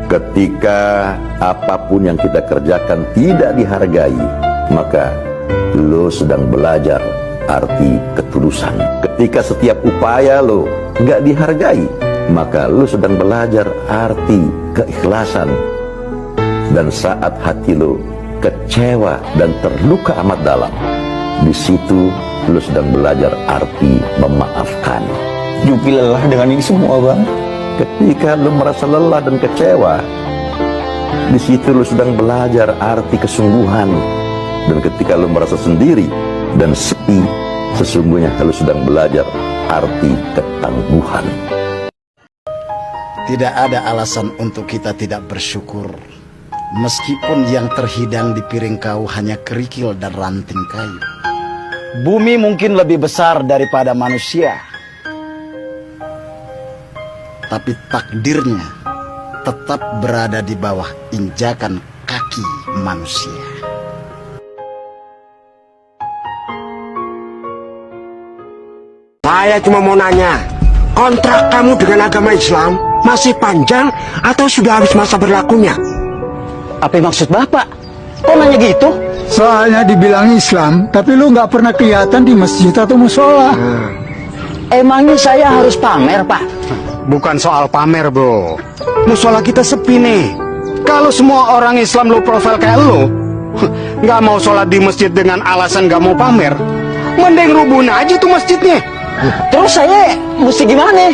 Ketika apapun yang kita kerjakan tidak dihargai, maka lo sedang belajar arti ketulusan. Ketika setiap upaya lo nggak dihargai, maka lo sedang belajar arti keikhlasan. Dan saat hati lo kecewa dan terluka amat dalam, di situ lo sedang belajar arti memaafkan. Jupi lelah dengan ini semua, Bang. Ketika lu merasa lelah dan kecewa, di situ lu sedang belajar arti kesungguhan. Dan ketika lu merasa sendiri dan sepi, sesungguhnya lu sedang belajar arti ketangguhan. Tidak ada alasan untuk kita tidak bersyukur, meskipun yang terhidang di piring kau hanya kerikil dan ranting kayu. Bumi mungkin lebih besar daripada manusia, tapi takdirnya tetap berada di bawah injakan kaki manusia. Saya cuma mau nanya, kontrak kamu dengan agama Islam masih panjang atau sudah habis masa berlakunya? Apa maksud Bapak? Kok nanya gitu? Soalnya dibilang Islam, tapi lu nggak pernah kelihatan di masjid atau musola. Emangnya saya harus pamer, Pak? Bukan soal pamer, bro. Musola kita sepi nih. Kalau semua orang Islam lo profil kayak lo, nggak mau sholat di masjid dengan alasan nggak mau pamer, mending rubuhin aja tuh masjidnya. Terus saya mesti gimana?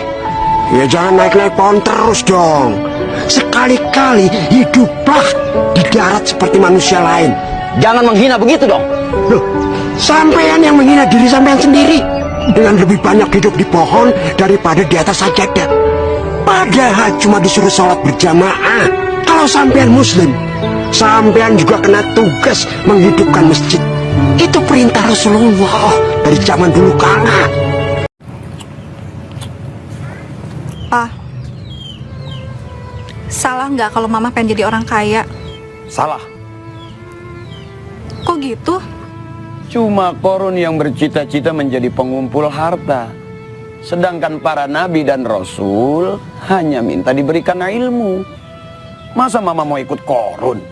Ya jangan naik-naik pohon terus dong. Sekali-kali hiduplah di darat seperti manusia lain. Jangan menghina begitu dong. Loh, sampean yang menghina diri sampean sendiri dengan lebih banyak hidup di pohon daripada di atas sajadah. Padahal cuma disuruh sholat berjamaah. Kalau sampean muslim, sampean juga kena tugas menghidupkan masjid. Itu perintah Rasulullah dari zaman dulu kala. Pa, salah nggak kalau mama pengen jadi orang kaya? Salah. Kok gitu? Cuma korun yang bercita-cita menjadi pengumpul harta. Sedangkan para nabi dan rasul hanya minta diberikan ilmu. Masa mama mau ikut korun?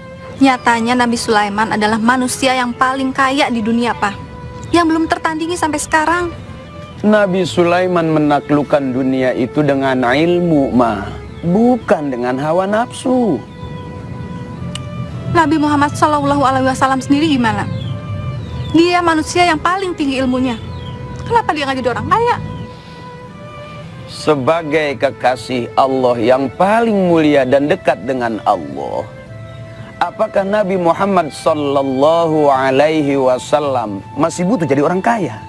Nyatanya Nabi Sulaiman adalah manusia yang paling kaya di dunia, Pa. Yang belum tertandingi sampai sekarang. Nabi Sulaiman menaklukkan dunia itu dengan ilmu, Ma. Bukan dengan hawa nafsu. Nabi Muhammad SAW sendiri gimana? Dia manusia yang paling tinggi ilmunya. Kenapa dia nggak jadi orang kaya? Sebagai kekasih Allah yang paling mulia dan dekat dengan Allah, apakah Nabi Muhammad sallallahu alaihi wasallam masih butuh jadi orang kaya?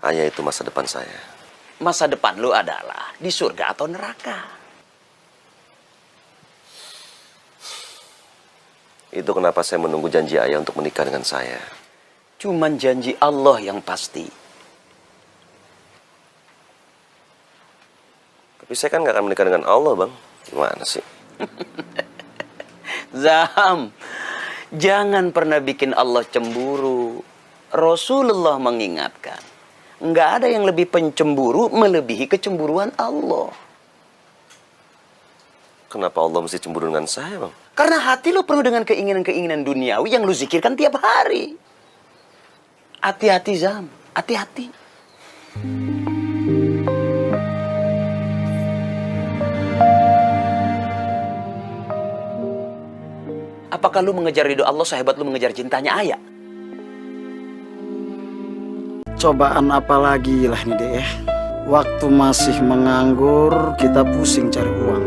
Hanya itu masa depan saya. Masa depan lu adalah di surga atau neraka. Itu kenapa saya menunggu janji ayah untuk menikah dengan saya. Cuman janji Allah yang pasti. Tapi saya kan nggak akan menikah dengan Allah, Bang. Gimana sih? Zam, jangan pernah bikin Allah cemburu. Rasulullah mengingatkan, nggak ada yang lebih pencemburu melebihi kecemburuan Allah. Kenapa Allah mesti cemburu dengan saya, Bang? Karena hati lu penuh dengan keinginan-keinginan duniawi yang lu zikirkan tiap hari. Hati-hati, Zam. Hati-hati. Apakah lu mengejar ridho Allah sehebat lu mengejar cintanya ayah? Cobaan apa lagi lah nih, Dek. Waktu masih menganggur, kita pusing cari uang.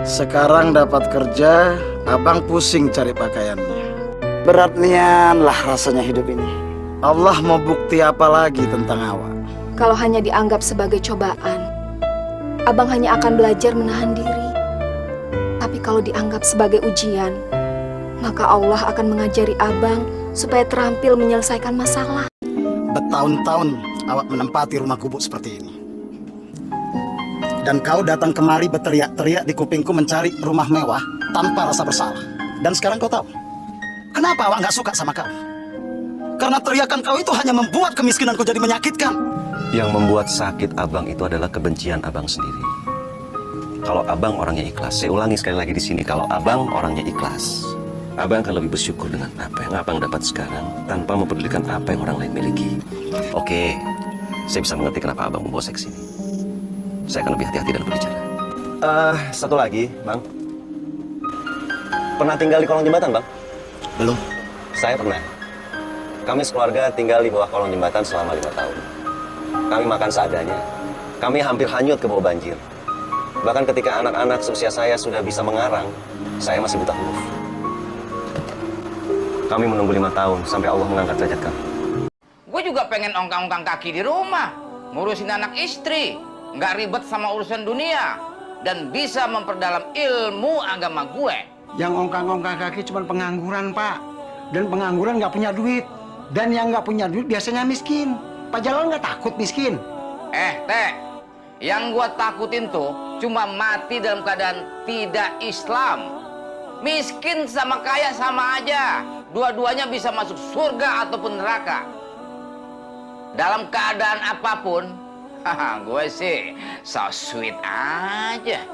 Sekarang dapat kerja, abang pusing cari pakaiannya. Berat nian lah rasanya hidup ini. Allah mau bukti apa lagi tentang awak? Kalau hanya dianggap sebagai cobaan, abang hanya akan belajar menahan diri. Tapi kalau dianggap sebagai ujian, maka Allah akan mengajari abang supaya terampil menyelesaikan masalah. Bertahun-tahun awak menempati rumah gubuk seperti ini. Dan kau datang kemari berteriak-teriak di kupingku mencari rumah mewah tanpa rasa bersalah. Dan sekarang kau tahu kenapa awak nggak suka sama kau? Karena teriakan kau itu hanya membuat kemiskinanku jadi menyakitkan. Yang membuat sakit abang itu adalah kebencian abang sendiri. Kalau abang orangnya ikhlas, saya ulangi sekali lagi di sini, kalau abang orangnya ikhlas, abang akan lebih bersyukur dengan apa yang abang dapat sekarang tanpa mempedulikan apa yang orang lain miliki. Oke, saya bisa mengerti kenapa abang membawa saya ke sini. Saya akan lebih hati-hati dalam berbicara. Satu lagi, Bang. Pernah tinggal di kolong jembatan, Bang? Belum. Saya pernah. Kami sekeluarga tinggal di bawah kolong jembatan selama 5 tahun. Kami makan seadanya. Kami hampir hanyut ke bawah banjir. Bahkan ketika anak-anak seusia saya sudah bisa mengarang, saya masih buta huruf. Kami menunggu 5 tahun sampai Allah mengangkat derajat kami. Gue juga pengen ongkang-ongkang kaki di rumah, ngurusin anak istri, nggak ribet sama urusan dunia, dan bisa memperdalam ilmu agama gue. Yang ongkang-ongkang kaki cuma pengangguran, Pak. Dan pengangguran nggak punya duit. Dan yang nggak punya duit biasanya miskin. Pak Jalal nggak takut miskin? Teh, yang gue takutin tuh cuma mati dalam keadaan tidak Islam. Miskin sama kaya sama aja. Dua-duanya bisa masuk surga ataupun neraka. Dalam keadaan apapun, gue sih so sweet aja.